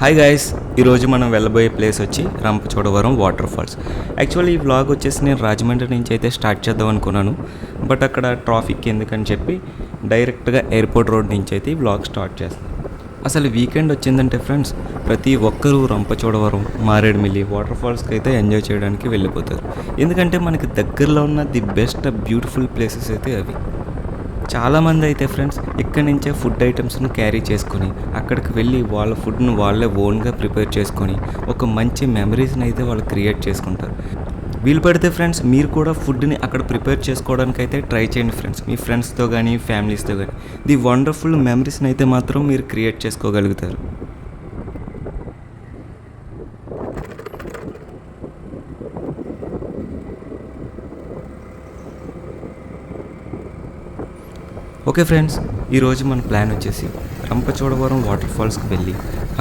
Hi guys, ఈరోజు మనం వెళ్ళబోయే ప్లేస్ వచ్చి రంపచోడవరం వాటర్ ఫాల్స్. యాక్చువల్లీ ఈ వ్లాగ్ వచ్చేసి నేను రాజమండ్రి నుంచి అయితే స్టార్ట్ చేద్దాం అనుకున్నాను. బట్ అక్కడ ట్రాఫిక్ ఎందుకని చెప్పి డైరెక్ట్గా ఎయిర్పోర్ట్ రోడ్ నుంచి అయితే ఈ వ్లాగ్ స్టార్ట్ చేస్తాను. అసలు వీకెండ్ వచ్చిందంటే ఫ్రెండ్స్, ప్రతి ఒక్కరూ రంపచోడవరం, మారేడుమిల్లి వాటర్ ఫాల్స్కి అయితే ఎంజాయ్ చేయడానికి వెళ్ళిపోతారు. ఎందుకంటే మనకి దగ్గరలో ఉన్న ది బెస్ట్ బ్యూటిఫుల్ ప్లేసెస్ అయితే అవి. చాలామంది అయితే ఫ్రెండ్స్ ఇక్కడి నుంచే ఫుడ్ ఐటమ్స్ను క్యారీ చేసుకొని అక్కడికి వెళ్ళి వాళ్ళ ఫుడ్ను వాళ్ళే ఓన్గా ప్రిపేర్ చేసుకొని ఒక మంచి మెమరీస్ని అయితే వాళ్ళు క్రియేట్ చేసుకుంటారు. వీలు పడితే ఫ్రెండ్స్ మీరు కూడా ఫుడ్ని అక్కడ ప్రిపేర్ చేసుకోవడానికి అయితే ట్రై చేయండి ఫ్రెండ్స్. మీ ఫ్రెండ్స్తో కానీ ఫ్యామిలీస్తో కానీ ది వండర్ఫుల్ మెమరీస్ని అయితే మాత్రం మీరు క్రియేట్ చేసుకోగలుగుతారు. ఓకే ఫ్రెండ్స్, ఈరోజు మన ప్లాన్ వచ్చేసి రంపచోడవరం వాటర్ ఫాల్స్కి వెళ్ళి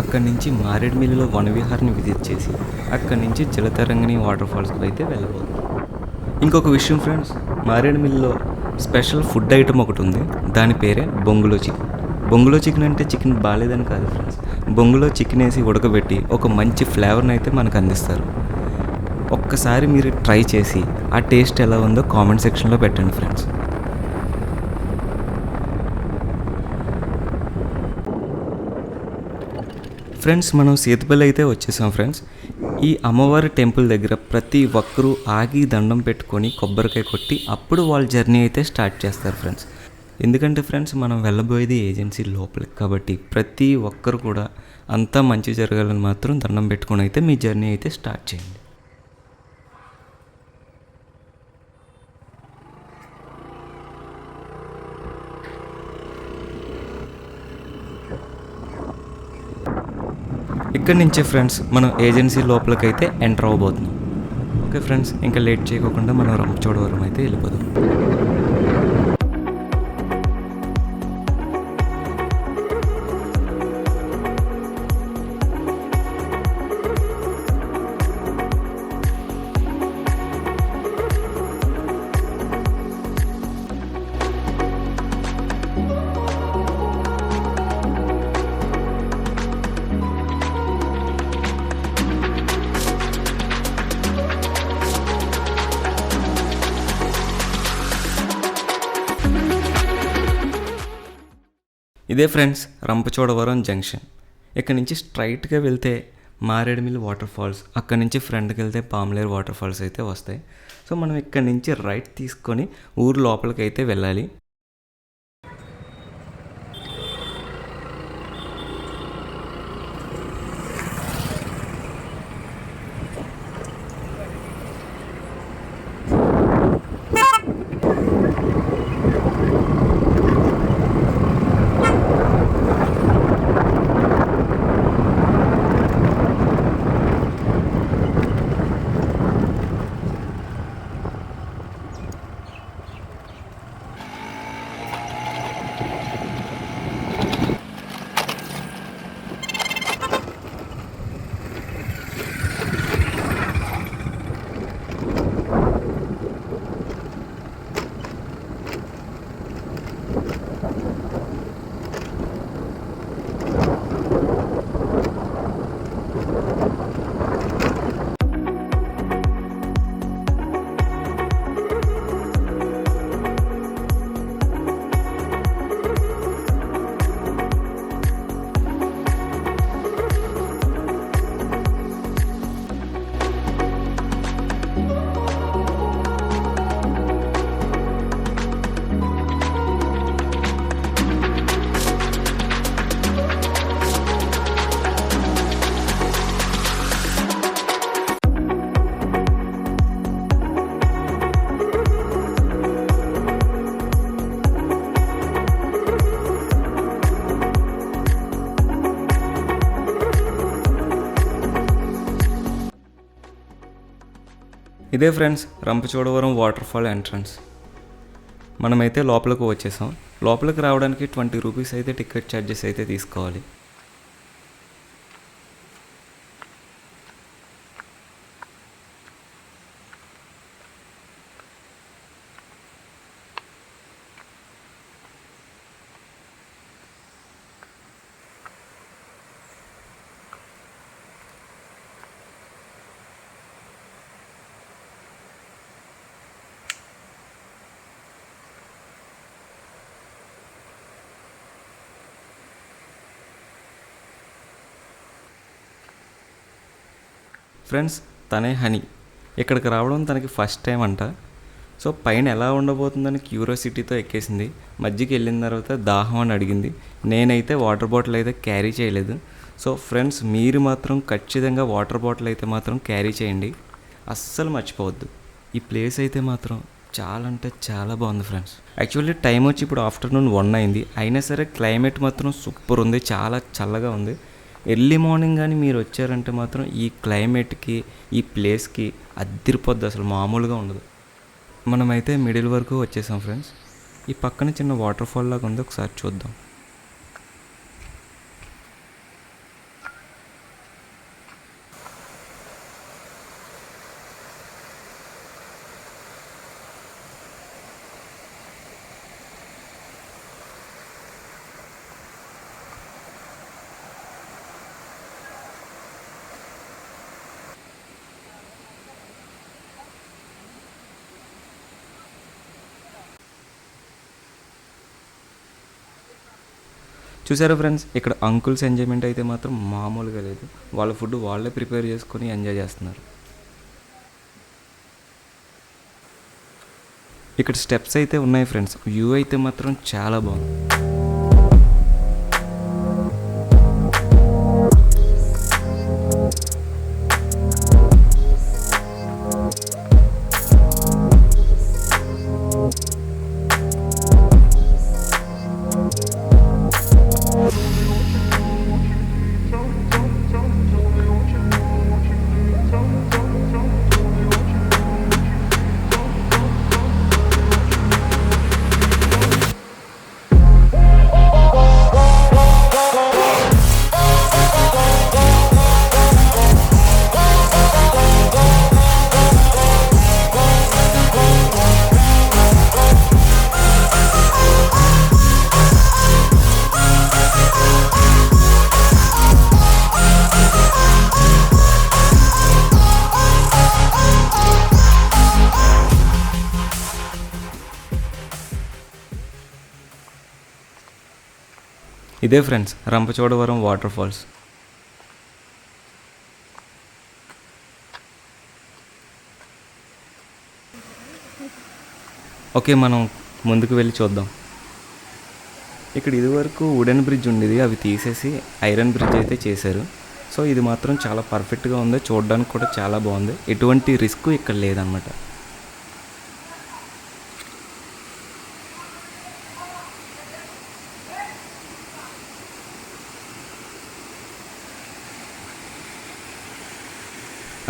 అక్కడి నుంచి మారేడుమిల్లిలో వనవిహార్ని విజిట్ చేసి అక్కడి నుంచి జలతరంగిణి వాటర్ ఫాల్స్కి అయితే వెళ్ళబోతుంది. ఇంకొక విషయం ఫ్రెండ్స్, మారేడుమిల్లిలో స్పెషల్ ఫుడ్ ఐటమ్ ఒకటి ఉంది. దాని పేరే బొంగులో చికెన్. బొంగులో చికెన్ అంటే చికెన్ బాగాలేదని కాదు ఫ్రెండ్స్, బొంగులో చికెన్ వేసి ఉడకబెట్టి ఒక మంచి ఫ్లేవర్ని అయితే మనకు అందిస్తారు. ఒక్కసారి మీరు ట్రై చేసి ఆ టేస్ట్ ఎలా ఉందో కామెంట్ సెక్షన్లో పెట్టండి ఫ్రెండ్స్. ఫ్రెండ్స్, మనం సీతపల్లి అయితే వచ్చేసాం ఫ్రెండ్స్. ఈ అమ్మవారి టెంపుల్ దగ్గర ప్రతి ఒక్కరూ ఆగి దండం పెట్టుకొని కొబ్బరికాయ కొట్టి అప్పుడు వాళ్ళ జర్నీ అయితే స్టార్ట్ చేస్తారు ఫ్రెండ్స్. ఎందుకంటే ఫ్రెండ్స్, మనం వెళ్ళబోయేది ఏజెన్సీ లోపలికి కాబట్టి ప్రతి ఒక్కరు కూడా అంతా మంచి జరగాలని మాత్రం దండం పెట్టుకొని అయితే మీ జర్నీ అయితే స్టార్ట్ చేయండి. ఇక్కడి నుంచే ఫ్రెండ్స్ మనం ఏజెన్సీ లోపలికైతే ఎంటర్ అవ్వబోతున్నాం. ఓకే ఫ్రెండ్స్, ఇంకా లేట్ చేయకుండా మనం రంపచోడవరం అయితే వెళ్ళిపోదాం. ఇదే ఫ్రెండ్స్ రంపచోడవరం జంక్షన్. ఇక్కడ నుంచి స్ట్రైట్గా వెళ్తే మారేడుమిల్లి వాటర్ ఫాల్స్, అక్కడి నుంచి ఫ్రంట్కి వెళ్తే పాములేరు వాటర్ ఫాల్స్ అయితే వస్తాయి. సో మనం ఇక్కడ నుంచి రైట్ తీసుకొని ఊరు లోపలికి అయితే వెళ్ళాలి. ఇదే friends Rampachodavaram water fall entrance. మనమైతే లోపలికి వచ్చేసాం. లోపలికి రావడానికి 20 రూపీస్ అయితే టికెట్ ఛార్జెస్ అయితే తీసుకోవాలి. ఫ్రెండ్స్ తనే హనీ. ఇక్కడికి రావడం తనకి ఫస్ట్ టైం అంట. సో పైన ఎలా ఉండబోతుందని క్యూరియాసిటీతో ఎక్కేసింది. మధ్యకి వెళ్ళిన తర్వాత దాహం అని అడిగింది. నేనైతే వాటర్ బాటిల్ అయితే క్యారీ చేయలేదు. సో ఫ్రెండ్స్, మీరు మాత్రం ఖచ్చితంగా వాటర్ బాటిల్ అయితే మాత్రం క్యారీ చేయండి, అస్సలు మర్చిపోవద్దు. ఈ ప్లేస్ అయితే మాత్రం చాలా అంటే చాలా బాగుంది ఫ్రెండ్స్. యాక్చువల్లీ టైం వచ్చి ఇప్పుడు ఆఫ్టర్నూన్ 1 అయింది. అయినా సరే క్లైమేట్ మాత్రం సూపర్ ఉంది, చాలా చల్లగా ఉంది. ఎర్లీ మార్నింగ్ కానీ మీరు వచ్చారంటే మాత్రం ఈ క్లైమేట్కి ఈ ప్లేస్కి అదిరిపోద్ది, అసలు మామూలుగా ఉండదు. మనమైతే మిడిల్ వరకు వచ్చేసాం ఫ్రెండ్స్. ఈ పక్కన చిన్న వాటర్ ఫాల్ లాగా ఉంది, ఒకసారి చూద్దాం. చూసారా ఫ్రెండ్స్, ఇక్కడ అంకుల్స్ ఎంజాయ్మెంట్ అయితే మాత్రం మామూలుగా లేదు. వాళ్ళ ఫుడ్ వాళ్ళే ప్రిపేర్ చేసుకొని ఎంజాయ్ చేస్తున్నారు. ఇక్కడ స్టెప్స్ అయితే ఉన్నాయి ఫ్రెండ్స్. వ్యూ అయితే మాత్రం చాలా బాగుంది. ఇదే friends Rampachodavaram water falls. Okay, మనం ముందుకు వెళ్ళి చూద్దాం. ఇక్కడ ఇదివరకు వుడెన్ బ్రిడ్జ్ ఉండేది, అవి తీసేసి ఐరన్ బ్రిడ్జ్ అయితే చేశారు. సో ఇది మాత్రం చాలా పర్ఫెక్ట్గా ఉంది, చూడడానికి కూడా చాలా బాగుంది. ఎటువంటి రిస్క్ ఇక్కడ లేదన్నమాట.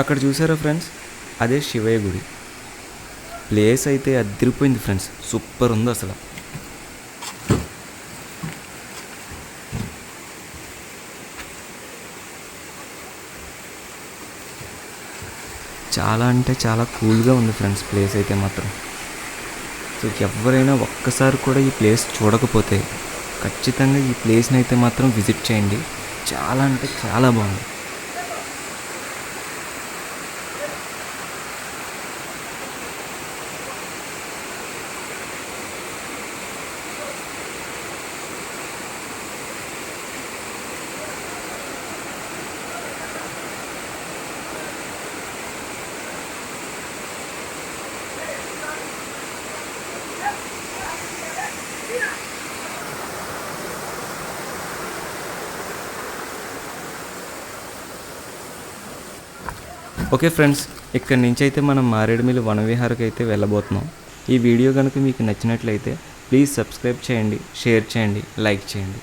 అక్కడ చూసారా ఫ్రెండ్స్, అదే శివయ్య గుడి. ప్లేస్ అయితే అదిరిపోయింది ఫ్రెండ్స్, సూపర్ ఉంది అసలు. చాలా అంటే చాలా కూల్గా ఉంది ఫ్రెండ్స్ ప్లేస్ అయితే మాత్రం. సో ఎవరైనా ఒక్కసారి కూడా ఈ ప్లేస్ చూడకపోతే ఖచ్చితంగా ఈ ప్లేస్ని అయితే మాత్రం విజిట్ చేయండి, చాలా అంటే చాలా బాగుంది. ఓకే ఫ్రెండ్స్, ఇక్కడి నుంచి అయితే మనం మారేడుమిల్లి వనవిహారకు అయితే వెళ్ళబోతున్నాం. ఈ వీడియో కనుక మీకు నచ్చినట్లయితే ప్లీజ్ సబ్స్క్రైబ్ చేయండి, షేర్ చేయండి, లైక్ చేయండి.